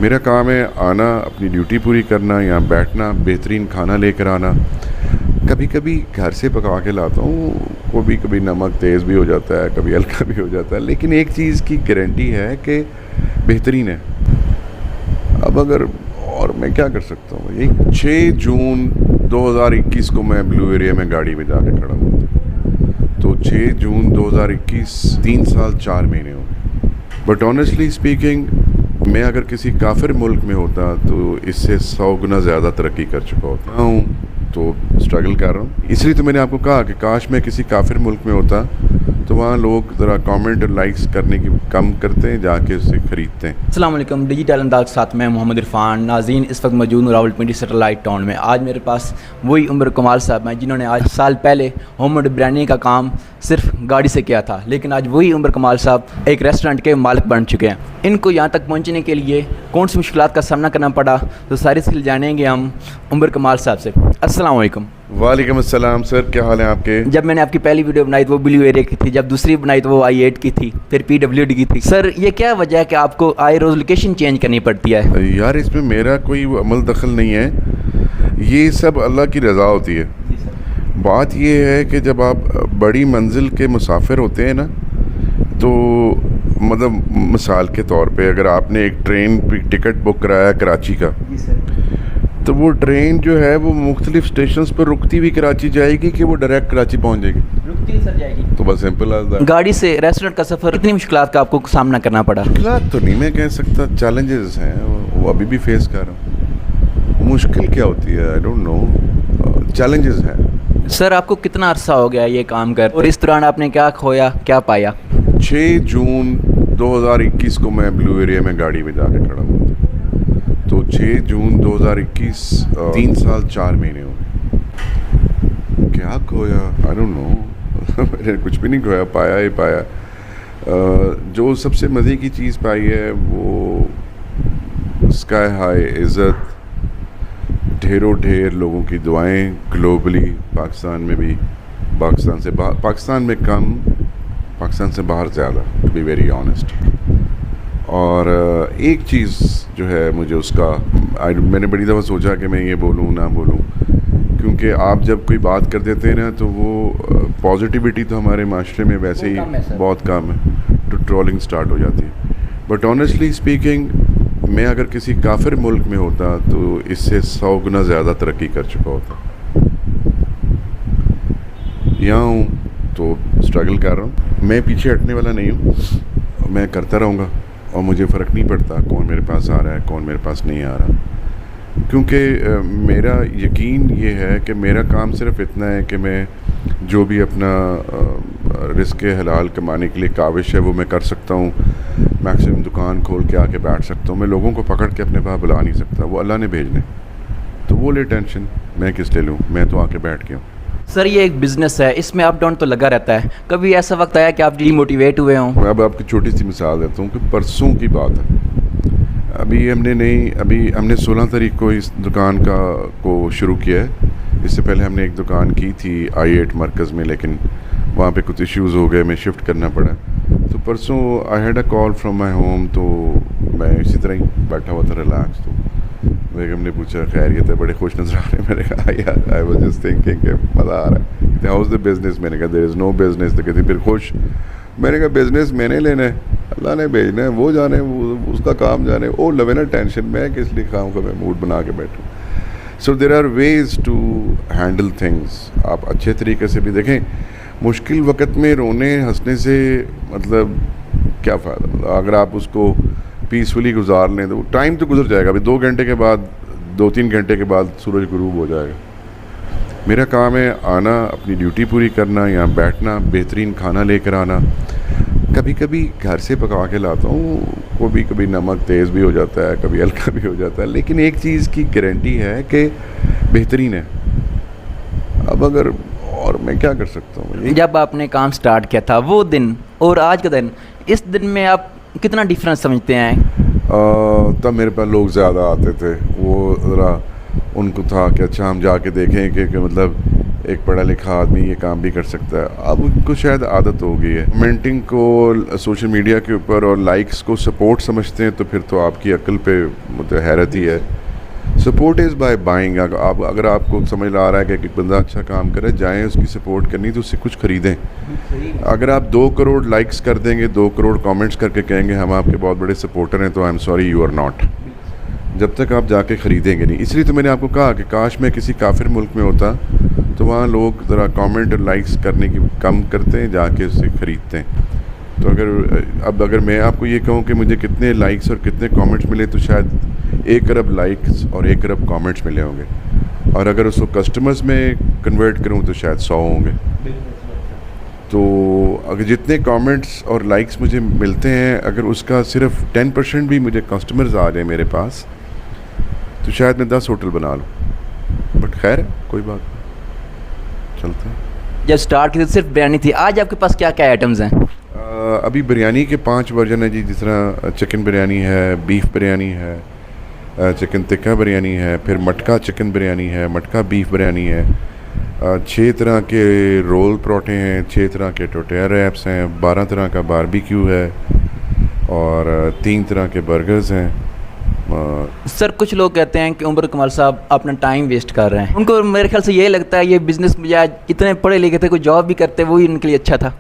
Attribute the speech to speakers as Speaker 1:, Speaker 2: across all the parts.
Speaker 1: मेरा काम है आना, अपनी ड्यूटी पूरी करना, यहाँ बैठना, बेहतरीन खाना लेकर आना। कभी कभी घर से पका के लाता हूँ, कभी कभी नमक तेज़ भी हो जाता है, कभी हल्का भी हो जाता है, लेकिन एक चीज़ की गारंटी है कि बेहतरीन है। अब अगर और मैं क्या कर सकता हूँ, यही 6 जून 2021 को मैं ब्लू एरिया में गाड़ी में जाके खड़ा हुआ था। तो 6 जून 2021 3 साल 4 महीने हो गए। बट ऑनेस्टली स्पीकिंग, मैं अगर किसी काफिर मुल्क में होता तो इससे 100 गुना ज़्यादा तरक्की कर चुका होता हूँ। तो स्ट्रगल कर रहा हूँ, इसलिए तो मैंने आपको कहा कि काश मैं किसी काफिर मुल्क में होता तो वहाँ लोग ज़रा कमेंट और लाइक्स करने की कम करते हैं, जाके उससे ख़रीदते हैं।
Speaker 2: अस्सलाम वालेकुम, डिजिटल अंदाज के साथ मैं मोहम्मद इरफान। नाज़रीन, इस वक्त मौजूद हूँ रावलपिंडी सैटेलाइट टाउन में। आज मेरे पास वही उमर कमाल साहब हैं जिन्होंने आज साल पहले होममेड बिरयानी का काम सिर्फ गाड़ी से किया था, लेकिन आज वही उमर कमाल साहब एक रेस्टोरेंट के मालिक बन चुके हैं। इनको यहाँ तक पहुँचने के लिए कौन सी मुश्किलात का सामना करना पड़ा, तो सारी स्किल जानेंगे हम उमर कमाल साहब से। अस्सलाम वालेकुम।
Speaker 1: वालेकुम अस्सलाम सर, क्या हाल है आपके?
Speaker 2: जब मैंने आपकी पहली वीडियो बनाई तो वो ब्लू एरिया की थी, जब दूसरी बनाई तो वो I8 की थी, फिर PWD की थी। सर, ये क्या वजह है कि आपको आए रोज़ लोकेशन चेंज करनी पड़ती है?
Speaker 1: यार, इसमें मेरा कोई अमल दखल नहीं है, ये सब अल्लाह की रज़ा होती है। बात ये है कि जब आप बड़ी मंजिल के मुसाफिर होते हैं ना, तो मतलब मिसाल के तौर पे अगर आपने एक ट्रेन टिकट बुक कराया कराची का, तो वो ट्रेन जो है वो मुख्तलिफ स्टेशंस पर रुकती हुई कराची जाएगी कि वो डायरेक्ट कराची पहुंच जाएगी?
Speaker 2: रुकती सर जाएगी।
Speaker 1: तो बस सिंपल एज दैट।
Speaker 2: गाड़ी से रेस्टोरेंट का सफ़र कितनी मुश्किलात का आपको सामना करना पड़ा?
Speaker 1: मुश्किलात तो नहीं मैं कह सकता, चैलेंजेस हैं, वो अभी भी फेस कर रहा हूँ। मुश्किल क्या होती है, आई डोंट नो, चैलेंजेस हैं।
Speaker 2: सर, आपको कितना अरसा हो गया ये काम कर, और इस दौरान आपने क्या खोया, क्या पाया?
Speaker 1: 6 जून 2021 को मैं ब्लू एरिया में गाड़ी में जाके खड़ा हुआ था। तो 6 जून 2021 3 साल 4 महीने हो गए। क्या खोया, आई डोंट नो। मैंने कुछ भी नहीं खोया, पाया ही पाया। जो सबसे मज़े की चीज़ पाई है वो स्काई हाई इज़्ज़त, ढेरों ढेर लोगों की दुआएं ग्लोबली, पाकिस्तान में भी, पाकिस्तान से बाहर, पाकिस्तान में कम, पाकिस्तान से बाहर ज़्यादा, टू बी वेरी ऑनेस्ट। और एक चीज़ जो है मुझे उसका मैंने बड़ी दफ़ा सोचा कि मैं ये बोलूँ ना बोलूँ, क्योंकि आप जब कोई बात कर देते हैं ना तो वो पॉजिटिविटी तो हमारे माशरे में वैसे ही बहुत कम है, तो ट्रोलिंग स्टार्ट हो जाती है। बट ऑनेस्टली स्पीकिंग, मैं अगर किसी काफिर मुल्क में होता तो इससे 100 गुना ज़्यादा तरक्की कर चुका होता। यहाँ हूँ तो स्ट्रगल कर रहा हूँ, मैं पीछे हटने वाला नहीं हूँ, मैं करता रहूँगा और मुझे फ़र्क नहीं पड़ता कौन मेरे पास आ रहा है कौन मेरे पास नहीं आ रहा, क्योंकि मेरा यकीन ये है कि मेरा काम सिर्फ इतना है कि मैं जो भी अपना रिस्क हलाल कमाने के लिए काविश है वो मैं कर सकता हूँ। मैक्सिमम दुकान खोल के आके बैठ सकता हूँ, मैं लोगों को पकड़ के अपने पास बुला नहीं सकता, वो अल्लाह ने भेजने, तो वो ले टेंशन, मैं किस ले लूँ, मैं तो आके बैठ गया हूँ।
Speaker 2: सर, ये एक बिज़नेस है, इसमें अप डाउन तो लगा रहता है, कभी ऐसा वक्त आया कि आप डीमोटिवेट हुए हों?
Speaker 1: अब आपकी छोटी सी मिसाल देता हूँ कि परसों की बात है, अभी हमने 16 तारीख को इस दुकान को शुरू किया है। इससे पहले हमने एक दुकान की थी I8 मरकज़ में, लेकिन वहाँ पे कुछ इश्यूज़ हो गए, मैं शिफ्ट करना पड़ा। तो परसों I had a call from my home, तो मैं इसी तरह ही बैठा हुआ था रिलैक्स, तो बेगम ने पूछा खैरियत है, बड़े खुश नजर आ रहे हैं। मैंने कहा यार, आई वाज जस्ट थिंकिंग कि मज़ा आ रहा है। कहते हाउ इज़ द बिज़नेस? मैंने कहा देयर इज़ नो बिज़नेस। तो कहती फिर खुश? मैंने कहा बिज़नेस मैंने लेना है, अल्लाह ने भेजना है, वो जाने, वो उसका काम जाने, ओ लवे ना टेंशन, मैं किस लिए काम का मैं मूड बना के बैठूँ। So there are ways to handle things. आप अच्छे तरीके से भी देखें, मुश्किल वक्त में रोने हंसने से मतलब क्या फ़ायदा, मतलब अगर आप उसको पीसफुली गुजार लें तो टाइम तो गुजर जाएगा, अभी 2 घंटे के बाद, 2-3 घंटे के बाद सूरज गुरूब हो जाएगा। मेरा काम है आना, अपनी ड्यूटी पूरी करना, यहाँ बैठना, बेहतरीन खाना लेकर आना। कभी कभी घर से पका के लाता हूँ, कभी कभी नमक तेज़ भी हो जाता है, कभी हल्का भी हो जाता है, लेकिन एक चीज़ की गारंटी है कि बेहतरीन है। अब अगर और मैं क्या कर सकता हूँ।
Speaker 2: जब आपने काम स्टार्ट किया था वो दिन और आज का दिन, इस दिन में आप कितना डिफरेंस समझते हैं?
Speaker 1: तब मेरे पास लोग ज़्यादा आते थे, वो ज़रा उनको था कि अच्छा हम जाके देखें कि मतलब एक पढ़ा लिखा आदमी ये काम भी कर सकता है। अब उनको शायद आदत हो गई है कमेंटिंग को सोशल मीडिया के ऊपर और लाइक्स को सपोर्ट समझते हैं, तो फिर तो आपकी अक्ल पे मतलब हैरत ही है। Support is by buying. आप अगर आपको समझ आ रहा है कि एक बंदा अच्छा काम करे, जाएं उसकी सपोर्ट करनी तो उससे कुछ ख़रीदें। अगर आप 2 करोड़ लाइक्स कर देंगे, 2 करोड़ कमेंट्स करके कहेंगे हम आपके बहुत बड़े सपोर्टर हैं, तो I am sorry you are not, जब तक आप जाके ख़रीदेंगे नहीं। इसलिए तो मैंने आपको कहा कि काश मैं किसी काफिर मुल्क में होता तो वहाँ लोग ज़रा कमेंट और लाइक्स करने की कम करते हैं, जाके उससे ख़रीदते हैं। तो अगर मैं आपको ये कहूँ कि मुझे कितने लाइक्स और कितने कमेंट्स मिले, तो शायद 1 अरब लाइक्स और 1 अरब कमेंट्स मिले होंगे, और अगर उसको कस्टमर्स में कन्वर्ट करूँ तो शायद 100 होंगे। तो अगर जितने कमेंट्स और लाइक्स मुझे मिलते हैं, अगर उसका सिर्फ 10% भी मुझे कस्टमर्स आ जाए मेरे पास, तो शायद मैं 10 होटल बना लूँ। बट खैर कोई बात नहीं, चलता है।
Speaker 2: जब स्टार्ट की तो सिर्फ बिरयानी थी, आज आपके पास क्या क्या आइटम्स हैं?
Speaker 1: अभी बिरयानी के 5 वर्जन है जी, जिस तरह चिकन बिरयानी है, बीफ बिरयानी है, चिकन टिक्का बिरयानी है, फिर मटका चिकन बिरयानी है, मटका बीफ बिरयानी है, 6 तरह के रोल परोठे हैं, 6 तरह के टोटेया रैप्स हैं, 12 तरह का बारबेक्यू है, और 3 तरह के बर्गर्स हैं।
Speaker 2: सर कुछ लोग कहते हैं कि उमर कमाल साहब अपना टाइम वेस्ट कर रहे हैं, उनको मेरे ख्याल से ये लगता है ये बिज़नेस या इतने पढ़े लिखे थे, कोई जॉब भी करते वही उनके लिए अच्छा था।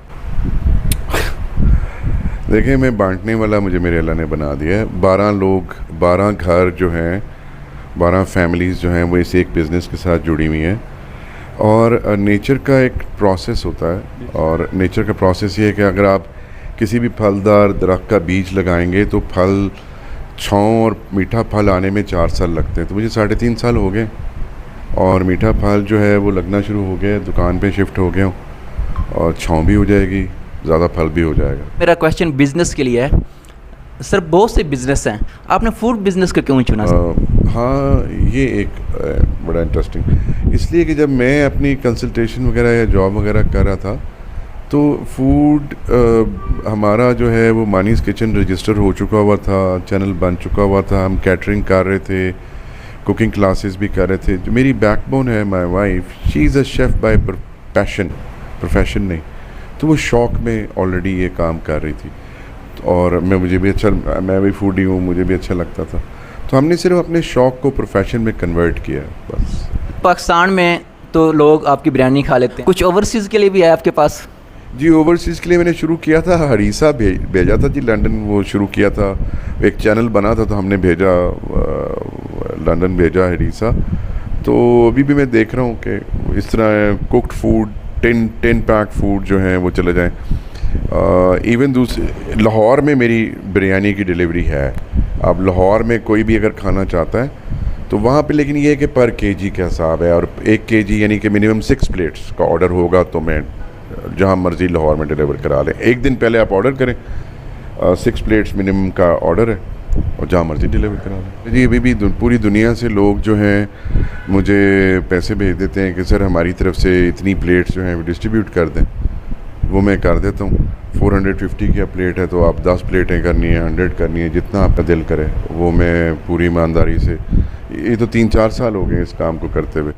Speaker 1: देखिए, मैं बांटने वाला मुझे मेरे अल्लाह ने बना दिया है। 12 लोग, 12 घर जो हैं, 12 फैमिलीज़ जो हैं वो इस एक बिज़नेस के साथ जुड़ी हुई हैं। और नेचर का एक प्रोसेस होता है, और नेचर का प्रोसेस ये है कि अगर आप किसी भी फलदार दरख्त का बीज लगाएंगे तो फल, छाँव और मीठा फल आने में 4 साल लगते हैं। तो मुझे 3.5 साल हो गए और मीठा फल जो है वो लगना शुरू हो गया, दुकान पे शिफ्ट हो गया हूँ, और छाँव भी हो जाएगी, ज़्यादा फल भी हो जाएगा।
Speaker 2: मेरा क्वेश्चन बिज़नेस के लिए है। सर बहुत से बिज़नेस हैं, आपने फूड बिज़नेस को क्यों चुना?
Speaker 1: हाँ, ये एक बड़ा इंटरेस्टिंग, इसलिए कि जब मैं अपनी कंसल्टेशन वगैरह या जॉब वगैरह कर रहा था, तो फूड हमारा जो है वो मानीस किचन रजिस्टर हो चुका हुआ था, चैनल बन चुका हुआ था, हम कैटरिंग कर रहे थे, कुकिंग क्लासेस भी कर रहे थे। जो मेरी बैकबोन है, my wife, she is a chef bye passion, profession नहीं, तो वो शौक़ में ऑलरेडी ये काम कर रही थी, और मुझे भी अच्छा, मैं भी फूडी हूँ, मुझे भी अच्छा लगता था, तो हमने सिर्फ अपने शौक़ को प्रोफेशन में कन्वर्ट किया बस।
Speaker 2: पाकिस्तान में तो लोग आपकी बिरयानी खा लेते हैं, कुछ ओवरसीज़ के लिए भी है आपके पास?
Speaker 1: जी, ओवरसीज़ के लिए मैंने शुरू किया था, हरीसा भेजा था जी, लंदन वो शुरू किया था, एक चैनल बना था तो हमने भेजा, लंदन भेजा, हरीसा। तो अभी भी मैं देख रहा हूँ कि इस तरह cooked food, tin pack food जो हैं वो चले जाएँ। इवन लाहौर में मेरी बिरयानी की डिलीवरी है। अब लाहौर में कोई भी अगर खाना चाहता है तो वहाँ पे, लेकिन ये है कि पर केजी का हिसाब है, और 1 केजी यानी कि मिनिमम 6 प्लेट्स का ऑर्डर होगा तो मैं जहाँ मर्ज़ी लाहौर में डिलीवर करा लें। 1 दिन पहले आप ऑर्डर करें, 6 प्लेट्स मिनिमम का ऑर्डर है, और जहाँ मर्ज़ी डिलीवर करा लें। जी, अभी भी पूरी दुनिया से लोग जो हैं मुझे पैसे भेज देते हैं कि सर हमारी तरफ से इतनी प्लेट्स जो हैं वो डिस्ट्रीब्यूट कर दें, वो मैं कर देता हूँ। 450 की प्लेट है तो आप 10 प्लेटें करनी है, 100 करनी है, जितना आपका दिल करे, वो मैं पूरी ईमानदारी से, ये तो 3-4 साल हो गए इस काम को करते हुए।